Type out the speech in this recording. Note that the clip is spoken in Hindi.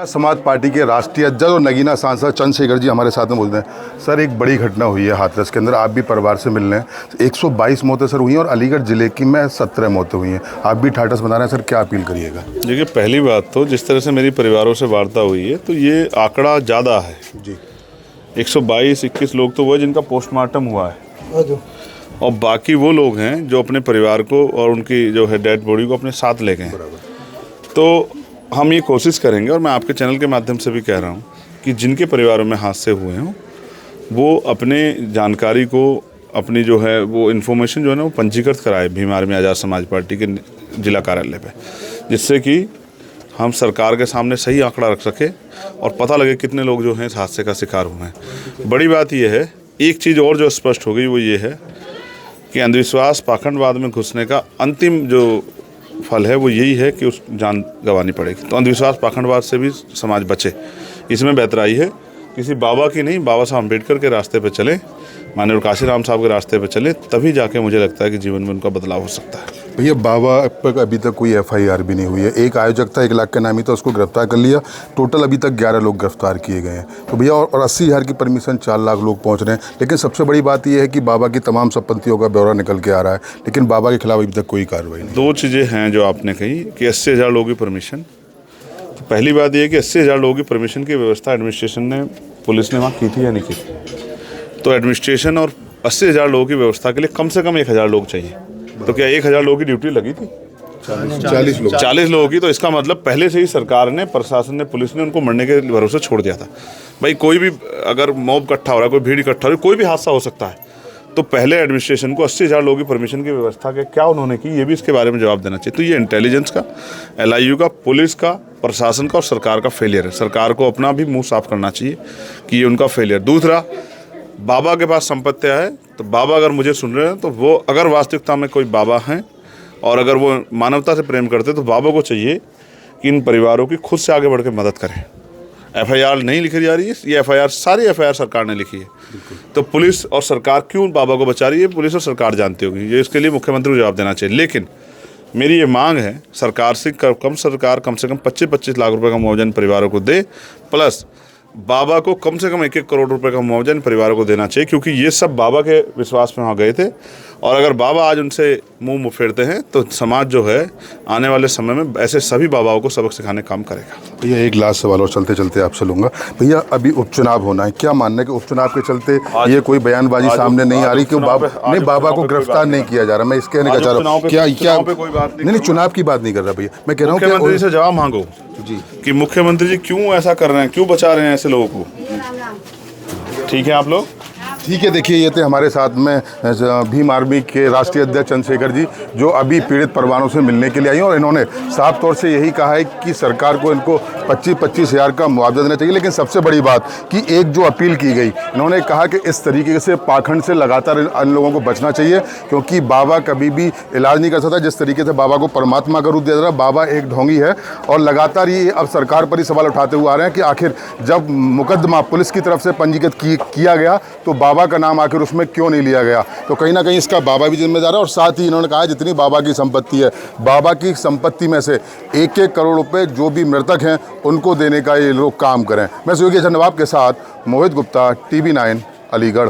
समाज पार्टी के राष्ट्रीय अध्यक्ष और नगीना सांसद चंद्रशेखर जी हमारे साथ में बोलते हैं। सर, एक बड़ी घटना हुई है हाथरस के अंदर, आप भी परिवार से मिलने हैं। 122 मौतें सर हुई हैं और अलीगढ़ जिले की में 17 मौतें हुई हैं। आप भी ठाठस बना रहे हैं सर, क्या अपील करिएगा? देखिए, पहली बात तो जिस तरह से मेरी परिवारों से वार्ता हुई है तो ये आंकड़ा ज़्यादा है जी। 122-21 लोग तो वो है जिनका पोस्टमार्टम हुआ है और बाकी वो लोग हैं जो अपने परिवार को और उनकी जो है डेड बॉडी को अपने साथ ले गए। तो हम ये कोशिश करेंगे और मैं आपके चैनल के माध्यम से भी कह रहा हूँ कि जिनके परिवारों में हादसे हुए हों वो अपने जानकारी को, अपनी जो है वो इन्फॉर्मेशन जो है ना वो पंजीकृत कराए भीम आर्मी आज़ाद समाज पार्टी के जिला कार्यालय पे, जिससे कि हम सरकार के सामने सही आंकड़ा रख सके और पता लगे कितने लोग जो हैं इस हादसे का शिकार हुए हैं। बड़ी बात यह है, एक चीज़ और जो स्पष्ट हो गई वो ये है कि अंधविश्वास पाखंडवाद में घुसने का अंतिम जो फल है वो यही है कि उस जान गंवानी पड़ेगी। तो अंधविश्वास पाखंडवाद से भी समाज बचे, इसमें बेहतराई है किसी बाबा की नहीं, बाबा साहब अम्बेडकर के रास्ते पे चले, माननीय काशीराम साहब के रास्ते पे चले, तभी जाके मुझे लगता है कि जीवन में उनका बदलाव हो सकता है। भैया, बाबा पर अभी तक कोई FIR भी नहीं हुई है। एक आयोजक था, 1 लाख का नामी था, उसको गिरफ्तार कर लिया। टोटल अभी तक 11 लोग गिरफ्तार किए गए हैं। तो भैया, और 80,000 की परमिशन 4 लाख लोग पहुंच रहे हैं। लेकिन सबसे बड़ी बात यह है कि बाबा की तमाम संपत्तियों का ब्यौरा निकल के आ रहा है, लेकिन बाबा के खिलाफ अभी तक कोई कार्रवाई नहीं। 2 चीज़ें हैं जो आपने कही कि 80,000 लोगों की परमिशन। तो पहली बात यह है कि 80,000 लोगों की परमिशन की व्यवस्था एडमिनिस्ट्रेशन ने, पुलिस ने वहाँ की थी या नहीं की थी? तो एडमिनिस्ट्रेशन और 80,000 लोगों की व्यवस्था के लिए कम से कम 1,000 लोग चाहिए। तो क्या 1,000 लोगों की ड्यूटी लगी थी? 40 लोगों की। तो इसका मतलब पहले से ही सरकार ने, प्रशासन ने, पुलिस ने उनको मरने के भरोसे छोड़ दिया था। भाई, कोई भी अगर मॉब इकट्ठा हो रहा है, कोई भीड़ इकट्ठा हो रही है, कोई भी हादसा हो सकता है। तो पहले एडमिनिस्ट्रेशन को 80,000 लोगों की परमिशन की व्यवस्था के क्या उन्होंने की, ये भी इसके बारे में जवाब देना चाहिए। तो ये इंटेलिजेंस का, LIU का, पुलिस का, प्रशासन का और सरकार का फेलियर है। सरकार को अपना भी मुंह साफ करना चाहिए कि ये उनका फेलियर। दूसरा, बाबा के पास संपत्तियाँ है, तो बाबा अगर मुझे सुन रहे हैं तो वो अगर वास्तविकता में कोई बाबा हैं और अगर वो मानवता से प्रेम करते तो बाबा को चाहिए कि इन परिवारों की खुद से आगे बढ़ के मदद करें। FIR नहीं लिखी जा रही है, ये FIR, सारी FIR सरकार ने लिखी है। तो पुलिस और सरकार क्यों बाबा को बचा रही है, पुलिस और सरकार जानती होगी। ये इसके लिए मुख्यमंत्री को जवाब देना चाहिए। लेकिन मेरी ये मांग है सरकार से, सरकार कम से कम 25-25 लाख रुपए का मुआवजा इन परिवारों को दे, प्लस बाबा को कम से कम 1-1 करोड़ रुपए का मुआवजा इन परिवारों को देना चाहिए, क्योंकि ये सब बाबा के विश्वास में वहाँ गए थे। और अगर बाबा आज उनसे मुंह फेरते हैं तो समाज जो है आने वाले समय में ऐसे सभी बाबाओं को सबक सिखाने का काम करेगा। भैया, एक लास्ट सवाल और चलते चलते आपसे लूँगा। भैया, अभी उपचुनाव होना है, क्या मानना है कि उपचुनाव के चलते ये कोई बयानबाजी सामने नहीं आ रही कि बाबा को गिरफ्तार नहीं किया जा रहा? मैं इसके कहने का चाह रहा हूँ, क्या कोई बात नहीं, चुनाव की बात नहीं कर रहा भैया, मैं कह रहा हूँ मुख्यमंत्री से जवाब मांगो जी कि मुख्यमंत्री जी क्यों ऐसा कर रहे हैं, क्यों बचा रहे हैं ऐसे लोगों को। ठीक है आप लोग? ठीक है। देखिए, ये थे हमारे साथ में भीम आर्मी के राष्ट्रीय अध्यक्ष चंद्रशेखर जी, जो अभी पीड़ित परिवारों से मिलने के लिए आई हैं और इन्होंने साफ तौर से यही कहा है कि सरकार को इनको 25-25 हज़ार का मुआवजा देना चाहिए। लेकिन सबसे बड़ी बात कि एक जो अपील की गई, इन्होंने कहा कि इस तरीके से पाखंड से लगातार इन लोगों को बचना चाहिए, क्योंकि बाबा कभी भी इलाज नहीं कर सकता। जिस तरीके से बाबा को परमात्मा का रूप दिया जा रहा है, बाबा एक ढोंगी है। और लगातार ये अब सरकार पर ही सवाल उठाते हुए आ रहे हैं कि आखिर जब मुकदमा पुलिस की तरफ से पंजीकृत किया गया तो बाबा का नाम आखिर उसमें क्यों नहीं लिया गया? तो कहीं ना कहीं इसका बाबा भी जिम्मेदार है। और साथ ही इन्होंने कहा जितनी बाबा की संपत्ति है, बाबा की संपत्ति में से 1-1 करोड़ रुपए जो भी मृतक हैं उनको देने का ये लोग काम करें। मैं सहयोगी नवाब के साथ मोहित गुप्ता, TV9 अलीगढ़।